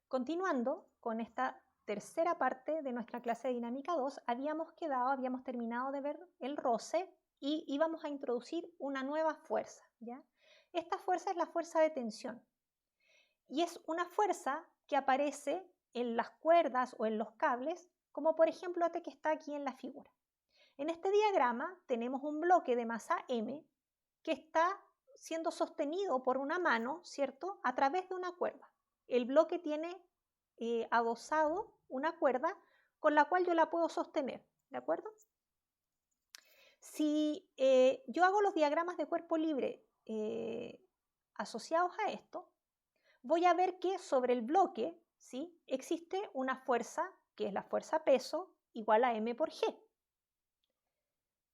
Continuando con esta tercera parte de nuestra clase de dinámica 2, habíamos terminado de ver el roce y íbamos a introducir una nueva fuerza, ¿ya? Esta fuerza es la fuerza de tensión y es una fuerza que aparece en las cuerdas o en los cables, como por ejemplo este que está aquí en la figura. En este diagrama tenemos un bloque de masa M que está siendo sostenido por una mano, ¿cierto?, a través de una cuerda. El bloque tiene adosado una cuerda con la cual yo la puedo sostener, ¿de acuerdo? Si yo hago los diagramas de cuerpo libre asociados a esto, voy a ver que sobre el bloque, ¿sí?, existe una fuerza, que es la fuerza peso, igual a m por g.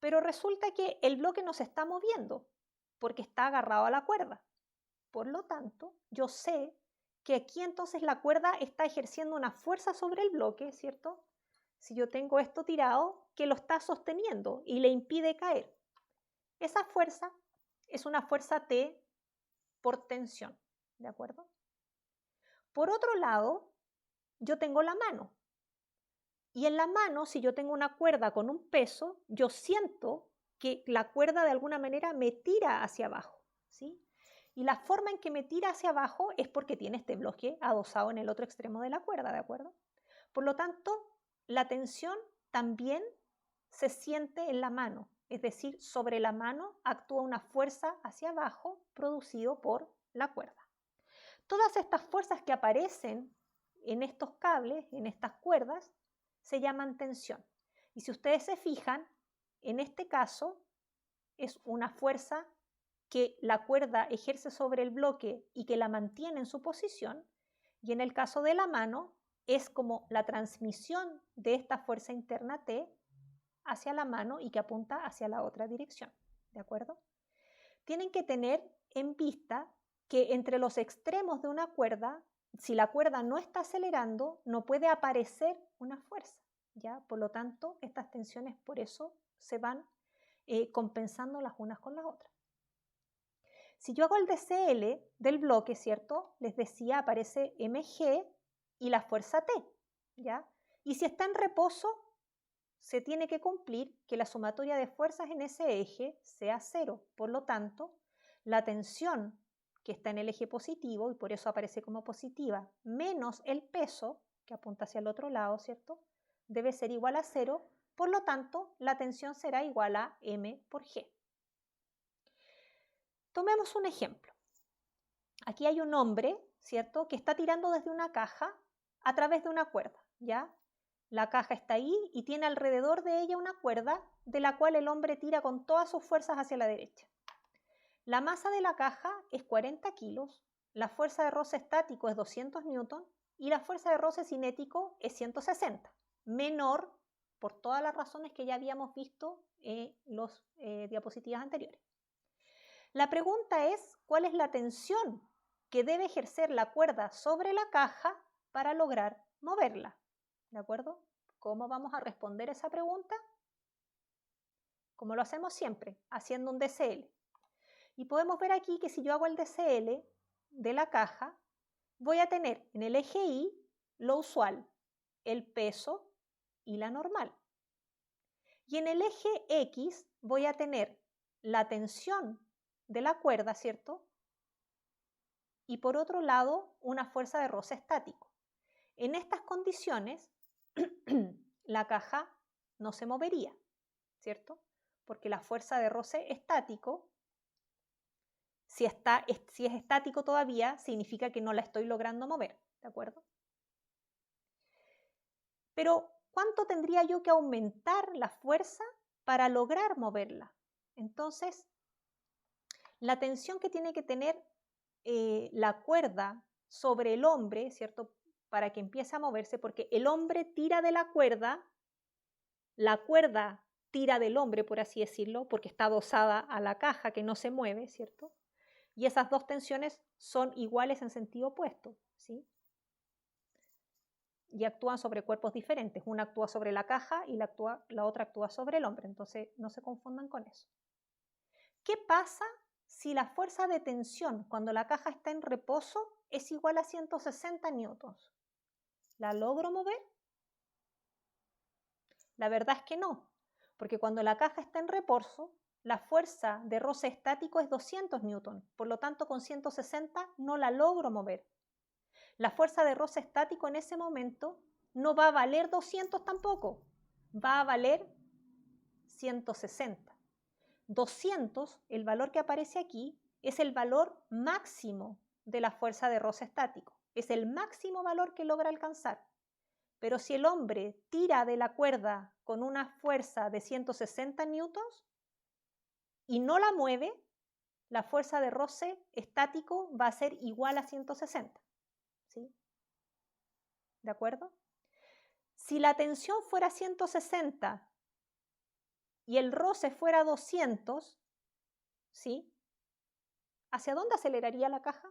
Pero resulta que el bloque no se está moviendo porque está agarrado a la cuerda. Por lo tanto, yo sé que aquí entonces la cuerda está ejerciendo una fuerza sobre el bloque, ¿cierto? Si yo tengo esto tirado, que lo está sosteniendo y le impide caer. Esa fuerza es una fuerza T por tensión, ¿de acuerdo? Por otro lado, yo tengo la mano. Y en la mano, si yo tengo una cuerda con un peso, yo siento que la cuerda de alguna manera me tira hacia abajo, ¿sí? Y la forma en que me tira hacia abajo es porque tiene este bloque adosado en el otro extremo de la cuerda, ¿de acuerdo? Por lo tanto, la tensión también se siente en la mano, es decir, sobre la mano actúa una fuerza hacia abajo producido por la cuerda. Todas estas fuerzas que aparecen en estos cables, en estas cuerdas, se llaman tensión. Y si ustedes se fijan, en este caso es una fuerza que la cuerda ejerce sobre el bloque y que la mantiene en su posición, y en el caso de la mano es como la transmisión de esta fuerza interna T hacia la mano y que apunta hacia la otra dirección, ¿de acuerdo? Tienen que tener en vista que entre los extremos de una cuerda, si la cuerda no está acelerando, no puede aparecer una fuerza, ¿ya? Por lo tanto, estas tensiones por eso se van compensando las unas con las otras. Si yo hago el DCL del bloque, ¿cierto? Les decía, aparece mg y la fuerza T, ¿ya? Y si está en reposo, se tiene que cumplir que la sumatoria de fuerzas en ese eje sea 0. Por lo tanto, la tensión que está en el eje positivo, y por eso aparece como positiva, menos el peso, que apunta hacia el otro lado, ¿cierto?, debe ser igual a 0. Por lo tanto, la tensión será igual a m por g. Tomemos un ejemplo. Aquí hay un hombre, ¿cierto?, que está tirando desde una caja a través de una cuerda, ¿ya? La caja está ahí y tiene alrededor de ella una cuerda de la cual el hombre tira con todas sus fuerzas hacia la derecha. La masa de la caja es 40 kilos, la fuerza de roce estático es 200 newton y la fuerza de roce cinético es 160, menor por todas las razones que ya habíamos visto en las diapositivas anteriores. La pregunta es, ¿cuál es la tensión que debe ejercer la cuerda sobre la caja para lograr moverla? ¿De acuerdo? ¿Cómo vamos a responder esa pregunta? Como lo hacemos siempre, haciendo un DCL. Y podemos ver aquí que si yo hago el DCL de la caja, voy a tener en el eje Y lo usual, el peso y la normal. Y en el eje X voy a tener la tensión de la cuerda, ¿cierto? Y por otro lado, una fuerza de roce estático. En estas condiciones, la caja no se movería, ¿cierto? Porque la fuerza de roce estático, si es estático todavía, significa que no la estoy logrando mover, ¿de acuerdo? Pero, ¿cuánto tendría yo que aumentar la fuerza para lograr moverla? Entonces, la tensión que tiene que tener la cuerda sobre el hombre, ¿cierto?, para que empiece a moverse, porque el hombre tira de la cuerda tira del hombre, por así decirlo, porque está adosada a la caja que no se mueve, ¿cierto? Y esas dos tensiones son iguales en sentido opuesto, ¿sí? Y actúan sobre cuerpos diferentes. Una actúa sobre la caja y la otra actúa sobre el hombre, entonces no se confundan con eso. ¿Qué pasa si la fuerza de tensión cuando la caja está en reposo es igual a 160 newtons? ¿La logro mover? La verdad es que no, porque cuando la caja está en reposo, la fuerza de roce estático es 200 newton, por lo tanto con 160 no la logro mover. La fuerza de roce estático en ese momento no va a valer 200 tampoco, va a valer 160. 200, el valor que aparece aquí, es el valor máximo de la fuerza de roce estático. Es el máximo valor que logra alcanzar. Pero si el hombre tira de la cuerda con una fuerza de 160 newtons y no la mueve, la fuerza de roce estático va a ser igual a 160. ¿Sí? ¿De acuerdo? Si la tensión fuera 160 y el roce fuera 200, ¿sí? ¿Hacia dónde aceleraría la caja?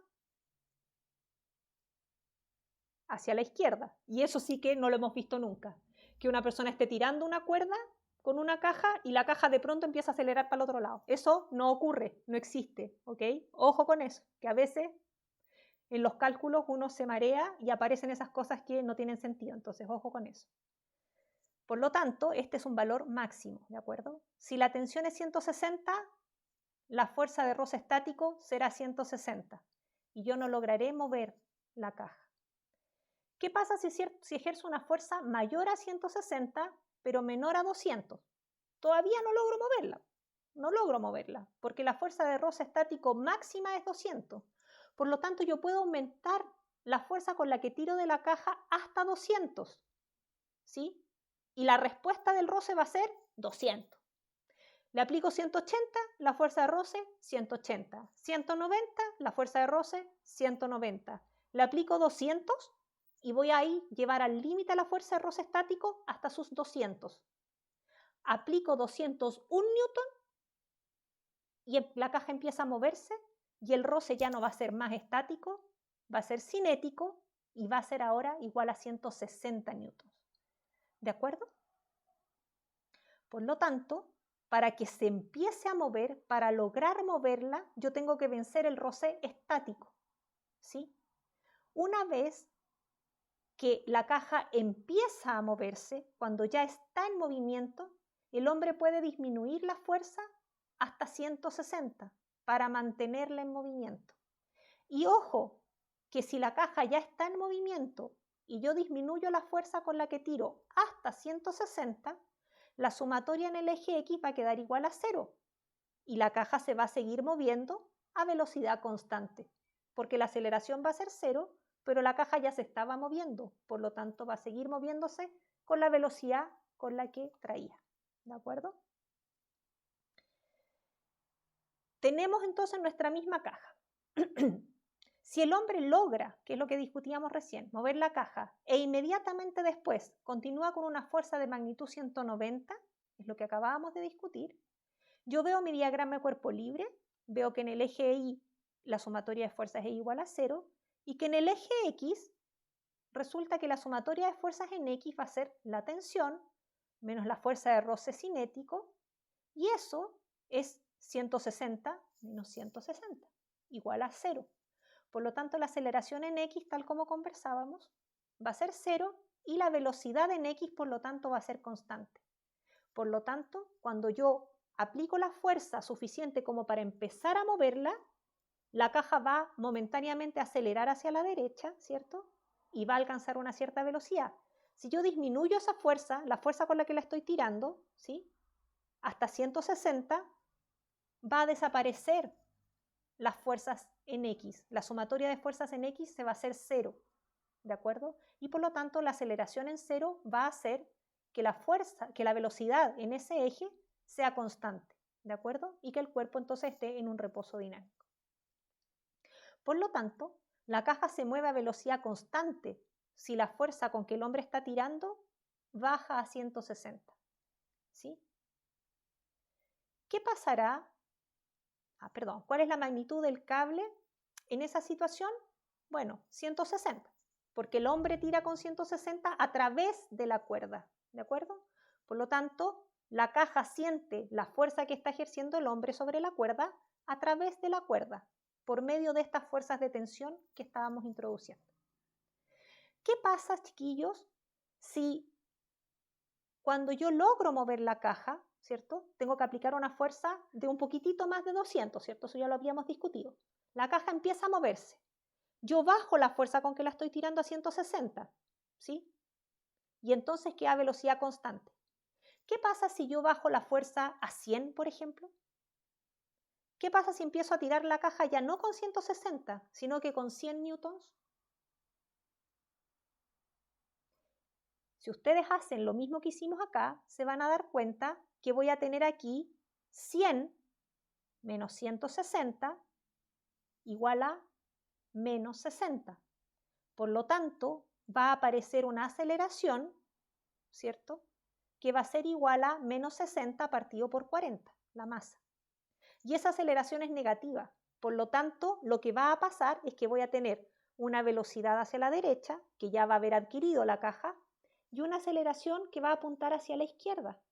Hacia la izquierda. Y eso sí que no lo hemos visto nunca. Que una persona esté tirando una cuerda con una caja y la caja de pronto empieza a acelerar para el otro lado. Eso no ocurre, no existe, ¿ok? Ojo con eso, que a veces en los cálculos uno se marea y aparecen esas cosas que no tienen sentido. Entonces, ojo con eso. Por lo tanto, este es un valor máximo, ¿de acuerdo? Si la tensión es 160, la fuerza de roce estático será 160 y yo no lograré mover la caja. ¿Qué pasa si ejerzo una fuerza mayor a 160 pero menor a 200? Todavía no logro moverla. No logro moverla porque la fuerza de roce estático máxima es 200. Por lo tanto, yo puedo aumentar la fuerza con la que tiro de la caja hasta 200. ¿Sí? Y la respuesta del roce va a ser 200. Le aplico 180, la fuerza de roce, 180. 190, la fuerza de roce, 190. Le aplico 200 y voy a ahí llevar al límite la fuerza de roce estático hasta sus 200. Aplico 201 newton y la caja empieza a moverse y el roce ya no va a ser más estático, va a ser cinético y va a ser ahora igual a 160 newtons. ¿De acuerdo? Por lo tanto, para que se empiece a mover, para lograr moverla, yo tengo que vencer el roce estático. ¿Sí? Una vez que la caja empieza a moverse, cuando ya está en movimiento, el hombre puede disminuir la fuerza hasta 160 para mantenerla en movimiento. Y ojo, que si la caja ya está en movimiento y yo disminuyo la fuerza con la que tiro hasta 160, la sumatoria en el eje X va a quedar igual a 0 y la caja se va a seguir moviendo a velocidad constante, porque la aceleración va a ser 0, pero la caja ya se estaba moviendo, por lo tanto va a seguir moviéndose con la velocidad con la que traía. ¿De acuerdo? Tenemos entonces nuestra misma caja. Si el hombre logra, que es lo que discutíamos recién, mover la caja e inmediatamente después continúa con una fuerza de magnitud 190, es lo que acabábamos de discutir, yo veo mi diagrama de cuerpo libre, veo que en el eje Y la sumatoria de fuerzas es igual a 0 y que en el eje X resulta que la sumatoria de fuerzas en X va a ser la tensión menos la fuerza de roce cinético y eso es 160 menos 160, igual a 0. Por lo tanto, la aceleración en X, tal como conversábamos, va a ser 0 y la velocidad en X, por lo tanto, va a ser constante. Por lo tanto, cuando yo aplico la fuerza suficiente como para empezar a moverla, la caja va momentáneamente a acelerar hacia la derecha, ¿cierto? Y va a alcanzar una cierta velocidad. Si yo disminuyo esa fuerza, la fuerza con la que la estoy tirando, ¿sí? Hasta 160, va a desaparecer las fuerzas en X. La sumatoria de fuerzas en X se va a hacer 0, ¿de acuerdo? Y por lo tanto la aceleración en 0 va a hacer que la velocidad en ese eje sea constante, ¿de acuerdo? Y que el cuerpo entonces esté en un reposo dinámico. Por lo tanto, la caja se mueve a velocidad constante si la fuerza con que el hombre está tirando baja a 160, ¿sí? ¿Qué pasará? ¿Cuál es la magnitud del cable en esa situación? Bueno, 160, porque el hombre tira con 160 a través de la cuerda, ¿de acuerdo? Por lo tanto, la caja siente la fuerza que está ejerciendo el hombre sobre la cuerda a través de la cuerda, por medio de estas fuerzas de tensión que estábamos introduciendo. ¿Qué pasa, chiquillos, si cuando yo logro mover la caja, ¿cierto? Tengo que aplicar una fuerza de un poquitito más de 200, ¿cierto? Eso ya lo habíamos discutido. La caja empieza a moverse. Yo bajo la fuerza con que la estoy tirando a 160, ¿sí? Y entonces queda velocidad constante. ¿Qué pasa si yo bajo la fuerza a 100, por ejemplo? ¿Qué pasa si empiezo a tirar la caja ya no con 160, sino que con 100 newtons? Si ustedes hacen lo mismo que hicimos acá, se van a dar cuenta que voy a tener aquí 100 menos 160 igual a menos 60. Por lo tanto, va a aparecer una aceleración, ¿cierto? Que va a ser igual a menos 60 partido por 40, la masa. Y esa aceleración es negativa. Por lo tanto, lo que va a pasar es que voy a tener una velocidad hacia la derecha, que ya va a haber adquirido la caja, y una aceleración que va a apuntar hacia la izquierda.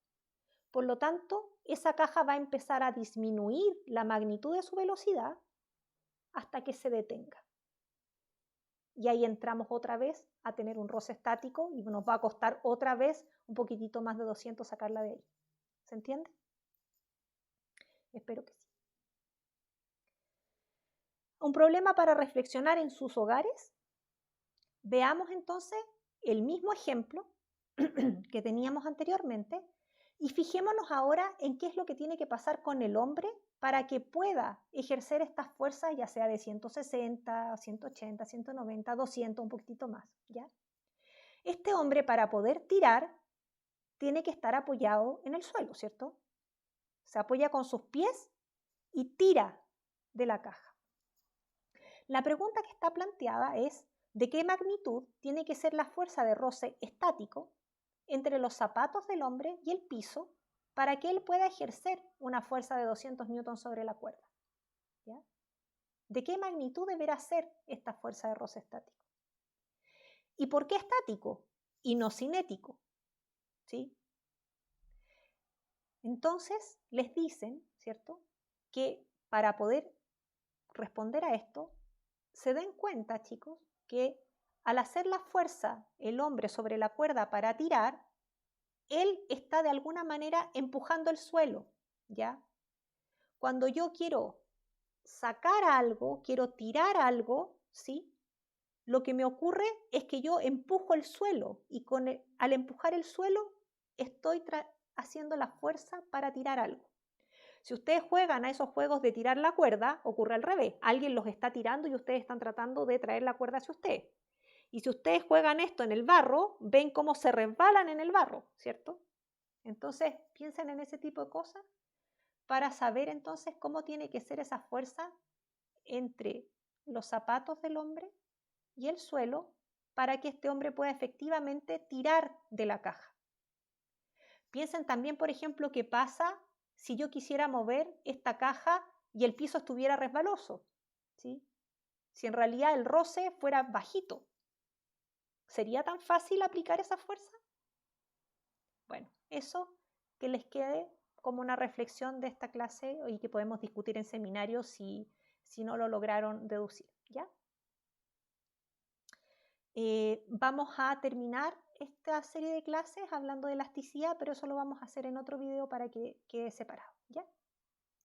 Por lo tanto, esa caja va a empezar a disminuir la magnitud de su velocidad hasta que se detenga. Y ahí entramos otra vez a tener un roce estático y nos va a costar otra vez un poquitito más de 200 sacarla de ahí. ¿Se entiende? Espero que sí. Un problema para reflexionar en sus hogares. Veamos entonces el mismo ejemplo que teníamos anteriormente y fijémonos ahora en qué es lo que tiene que pasar con el hombre para que pueda ejercer estas fuerzas, ya sea de 160, 180, 190, 200, un poquitito más, ¿ya? Este hombre, para poder tirar, tiene que estar apoyado en el suelo, ¿cierto? Se apoya con sus pies y tira de la caja. La pregunta que está planteada es: ¿de qué magnitud tiene que ser la fuerza de roce estático entre los zapatos del hombre y el piso para que él pueda ejercer una fuerza de 200 newtons sobre la cuerda? ¿Ya? ¿De qué magnitud deberá ser esta fuerza de roce estático? ¿Y por qué estático y no cinético? ¿Sí? Entonces les dicen, ¿cierto?, que para poder responder a esto, se den cuenta, chicos, que al hacer la fuerza el hombre sobre la cuerda para tirar, él está de alguna manera empujando el suelo, ¿ya? Cuando yo quiero sacar algo, quiero tirar algo, ¿sí? Lo que me ocurre es que yo empujo el suelo y al empujar el suelo estoy haciendo la fuerza para tirar algo. Si ustedes juegan a esos juegos de tirar la cuerda, ocurre al revés. Alguien los está tirando y ustedes están tratando de traer la cuerda hacia ustedes. Y si ustedes juegan esto en el barro, ven cómo se resbalan en el barro, ¿cierto? Entonces, piensen en ese tipo de cosas para saber entonces cómo tiene que ser esa fuerza entre los zapatos del hombre y el suelo para que este hombre pueda efectivamente tirar de la caja. Piensen también, por ejemplo, qué pasa si yo quisiera mover esta caja y el piso estuviera resbaloso, ¿sí? Si en realidad el roce fuera bajito, ¿sería tan fácil aplicar esa fuerza? Bueno, eso que les quede como una reflexión de esta clase y que podemos discutir en seminario si no lo lograron deducir, ¿ya? Vamos a terminar esta serie de clases hablando de elasticidad, pero eso lo vamos a hacer en otro video para que quede separado, ¿ya?